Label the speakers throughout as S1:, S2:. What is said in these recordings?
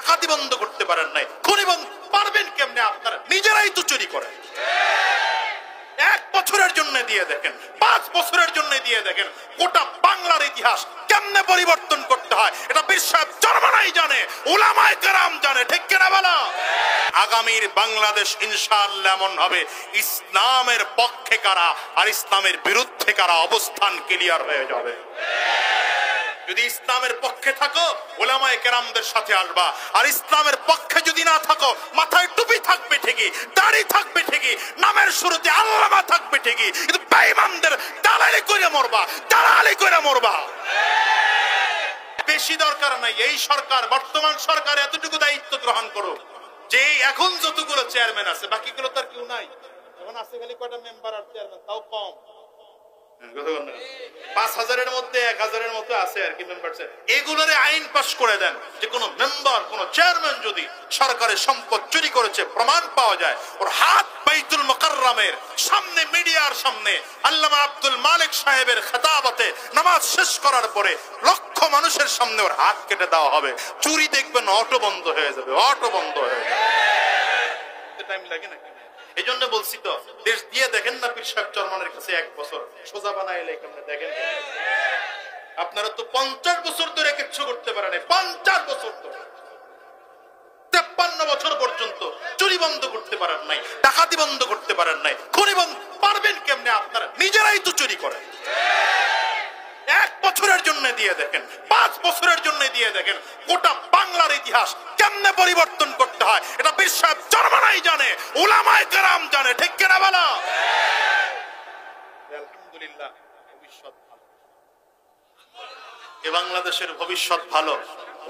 S1: ডাকাতি বন্ধ করতে পারেন নাই, খুনি বন্ধ পারবেন কেমনে? আপনারা নিজেরাই তো চুরি করেন। 1 বছরের জন্য দিয়ে দেখেন, 5 বছরের জন্য দিয়ে দেখেন, গোটা বাংলার ইতিহাস কেমনে পরিবর্তন করতে হয় এটা পীর সাহেব চরমনাই জানে, উলামায়ে কেরাম জানে, ঠিক কিনা বলো? আগামীর বাংলাদেশ ইনশাআল্লাহ এমন হবে, ইসলামের পক্ষে কারা আর ইসলামের বিরুদ্ধে কারা অবস্থান ক্লিয়ার হয়ে যাবে। যদি ইসলামের পক্ষে থাকো উলামায়ে কেরামদের সাথে আসবা, আর ইসলামের পক্ষে যদি না থাকো মাথায় টুপি থাকবে ঠিকই, দাড়ি থাকবে ঠিকই, নামের শুরুতে আল্লামা থাকবে ঠিকই, কিন্তু বেঈমানদের দালালি করে মরবা, দালালি করে মরবা। বেশি দরকার নাই, এই সরকার, বর্তমান সরকার এতটুকু দায়িত্ব গ্রহণ করো যে এখন যতগুলো চেয়ারম্যান আছে বাকিগুলো তার কেউ নাই। এখন আছে খালি কয়টা মেম্বার আর চেয়ারম্যান, তাও কম। 5000-এর মধ্যে 1000-এর মতো আছে আর কি মেম্বার। এগুলোরে আইন পাস করে দেন যে কোন মেম্বার, কোন চেয়ারম্যান যদি সরকারের সম্পদ চুরি করেছে প্রমাণ পাওয়া যায়, ওর হাত বাইতুল মুকাররমের সামনে, মিডিয়ার সামনে আল্লামা আব্দুল মালিক সাহেবের খেতাবতে নামাজ শেষ করার পরে লক্ষ মানুষের সামনে ওর হাত কেটে দেওয়া হবে। চুরি দেখবেন অটো বন্ধ হয়ে যাবে, অটো বন্ধ হয়ে যাবে। টাইম লাগে নাকি? এই জন্য বলছি তো, দেশ দিয়ে দেখেন না পীর সাহেব চরমনের কাছে 1 বছর সোজা বানাইলে কেমনে দেখেন। আপনারা তো 50 বছর ধরে কিচ্ছু করতে পারেন না, 50 বছর ধরে 53 বছর পর্যন্ত চুরি বন্ধ করতে পারেন নাই, ডাকাতি বন্ধ করতে পারেন নাই, খুনি বন্ধ পারবেন কেমনে? আপনারা নিজেরাই তো চুরি করেন। 1 বছরের জন্য দিয়ে দেখেন, 5 বছরের জন্য দিয়ে দেখেন, গোটা বাংলার ইতিহাস কেমনে পরিবর্তন করতে হয় এটা পীর সাহেব চরমনাই জানে, উলামায়ে কেরাম জানে, ঠিক কিনা বলো? আলহামদুলিল্লাহ, ভবিষ্যৎ ভালো, এই বাংলাদেশের ভবিষ্যৎ ভালো।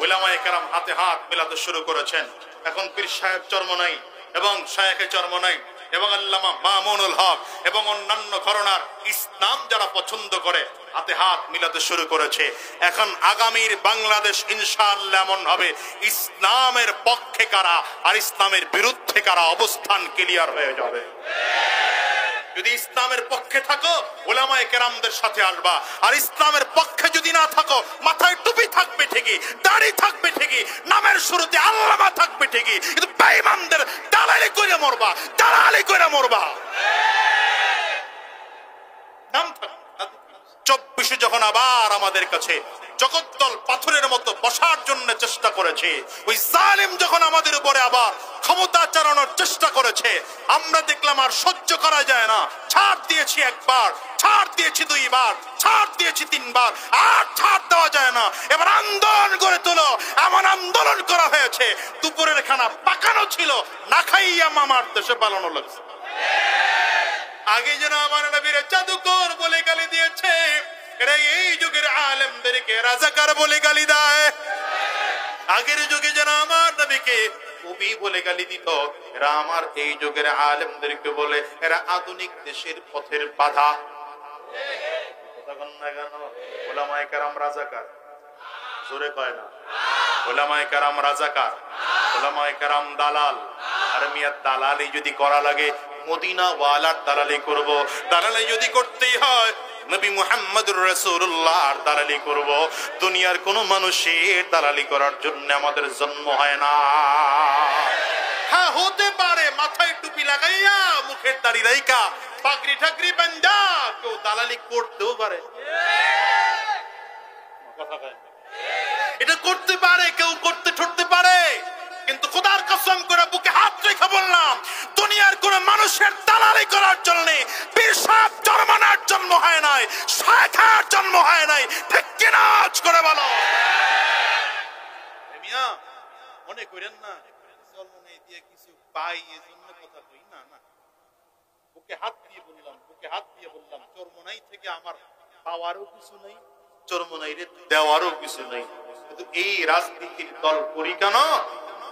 S1: উলামায়ে কেরাম হাতে হাত মেলাতে শুরু করেছেন। এখন পীর সাহেব চরমনাই এবং শায়েখে চরমনাই এবং আল্লামা মামুনুল হক এবং অন্যান্য ঘরানার ইসলাম যারা পছন্দ করে হাতে হাত মিলাতে শুরু করেছে। এখন আগামীর বাংলাদেশ ইনশাআল্লাহ এমন হবে, ইসলামের পক্ষে কারা আর ইসলামের বিরুদ্ধে কারা অবস্থান ক্লিয়ার হয়ে যাবে। যদি ইসলামের পক্ষে থাকো উলামায়ে কেরামদের সাথে আসবা, আর ইসলামের পক্ষে যদি না থাকো মাথায় টুপি থাকবে ঠিকই, দাড়ি থাকবে ঠিকই, নামের শুরুতে আল্লামা থাকবে ঠিকই, কিন্তু বেঈমানদের দালালি করে মরবা, দালালি করে মরবা। নাম থাকবে 24 যখন আবার আমাদের কাছে জগদ্দল পাথরের মতো বসার জন্য চেষ্টা করেছে, ওই জালেম যখন আমাদের উপরে আবার ক্ষমতা চালানোর চেষ্টা করেছে, আমরা দেখলাম আর সহ্য করা যায় না। ছাড় দিয়েছি 1 বার, ছাড় দিয়েছি 2 বার, ছাড় দিয়েছি 3 বার, আর ছাড় দেওয়া যায় না। এবার আন্দোলন করে তোলো। এমন আন্দোলন করা হয়েছে, দুপুরের খানা পাকানো ছিল, না খাইয়া মামার দেশে পালানো লাগছে। আগে যেন আমার নবীরে জাদুকর বলে গালি দিয়েছে, এরা এই যুগের আলেমদেরকে রাজাকার বলে গালি দেয়। আগের যুগে যেন আমার নবীকে কবি বলে গালি দিত, এরা আমার এই যুগের আলেমদেরকে বলে এরা আধুনিক দেশের পথের বাধা। উলামায়ে কেরাম রাজাকার, জোরে কয় না? উলামায়ে কেরাম রাজাকার, উলামায়ে কেরাম দালাল। আর মিয়া দালালি যদি করা লাগে মদিনা ওয়ালার দালালি করব, দালালি যদি করতেই হয় নবী মুহাম্মদুর রাসূলুল্লাহর দালালি করব। দুনিয়ার কোন মানুষের দালালি করার জন্য আমাদের জন্ম হয় না। হ্যাঁ, হতে পারে মাথায় টুপি লাগাইয়া মুখের দাড়ি রাইকা পাগড়ি ঠাগড়ি বাঁধা কেউ দালালি করতেও পারে। এটা করতে পারে, কেউ করতে ঠুরতে পারে, কিন্তু খোদার কসম করে বুকে হাত রেখে বললাম, দুনিয়ার কোন মানুষের দালালি করার জন্য পীর সাহেব চরমনার জন্ম হয় নাই, শায়েখের জন্ম হয় নাই। ঠিক কিনা আজ করে বলো? মিয়া মনে করেন না চরমনাই দিয়ে কিছু পাই এজন্য কথা কই না, না, বুকে হাত দিয়ে বললাম, বুকে হাত দিয়ে বললাম, চরমনাই থেকে আমার পাওয়ারও কিছু নেই, চরমনাইরে দেওয়ারও কিছু নেই। কিন্তু এই রাজনীতির দল করি কেন?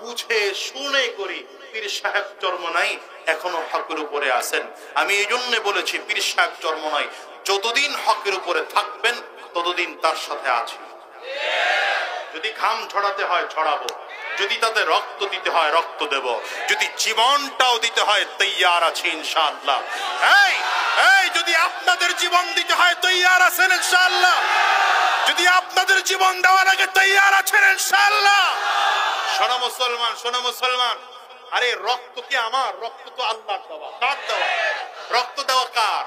S1: বুঝে শুনে করি। পীর সাহেব চরমনাই এখনো হকের উপরে আছেন। আমি এই জন্য বলেছি পীর সাহেব চরমনাই যতদিন হকের উপরে থাকবেন ততদিন তার সাথে আছি। যদি ঘাম ছড়াতে হয় ছড়াবো, যদি তাতে রক্ত দিতে হয় রক্ত দেব, যদি জীবনটাও দিতে হয় তৈয়ার আছি ইনশাআল্লাহ। এই যদি আপনাদের জীবন দিতে হয় তৈয়ার আছেন ইনশাআল্লাহ? যদি আপনাদের জীবন দেওয়ার আগে তৈয়ার আছেন ইনশাআল্লাহ? শোনো মুসলমান, শোনো মুসলমান, আরে রক্ত কি আমার? রক্ত তো আল্লাহর দেওয়া। কার দেওয়া? রক্ত দেওয়া কার?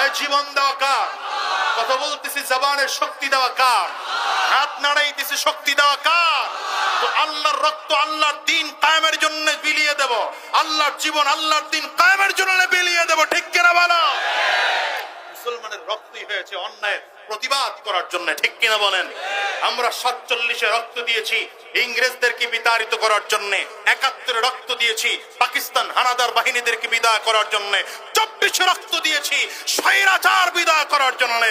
S1: এই জীবন দেওয়া কার? কথা বলতেছি, জবানের শক্তি দেওয়া কার? হাত নাড়াইতেছি, শক্তি দেওয়া কার? তো আল্লাহর রক্ত আল্লাহর দ্বীন কায়েমের জন্য বিলিয়ে দেব, আল্লাহর জীবন আল্লাহর দ্বীন কায়েমের জন্য বিলিয়ে দেব, ঠিক কিনা বলো? মুসলমানের রক্তই হয়েছে অন্যায়ের প্রতিবাদ করার জন্য, ঠিক কিনা বলেন? আমরা 47-এ রক্ত দিয়েছি ইংরেজদেরকে বিতাড়িত করার জন্য, 71-এ রক্ত দিয়েছি পাকিস্তান হানাদার বাহিনীদেরকে বিদায় করার জন্য, 24-এ রক্ত দিয়েছি স্বৈরাচার বিদায় করার জন্য,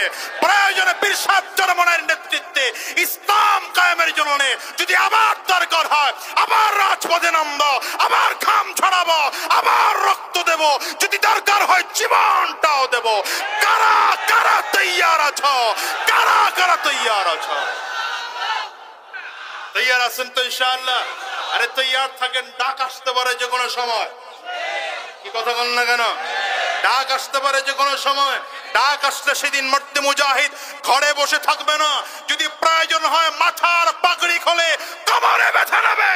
S1: প্রয়োজনে বীর সাহেব চরমনের নেতৃত্বে ইসলাম কায়েমের জন্য যদি আবার দরকার হয় আবার রাজপথে নামবো, আবার ঘাম ছড়াবো, আবার রক্ত দেব, যদি দরকার হয় জীবনটাও দেব। কারা কারা তৈয়ার আছো? কারা কারা তৈয়ার আছো? তৈয়ার আছেন তো ইনশাআল্লাহ? আরে তৈয়ার থাকেন, ডাক আসতে পারে যে কোনো সময়। কি কথা বল না কেন? ডাক আসতে পারে যে কোনো সময়। ডাক আসলে সেদিন মর্দে মুজাহিদ ঘরে বসে থাকবে না, যদি প্রয়োজন হয় মাথার পাগড়ি খোলে কোমরে বেঁধে নেবে।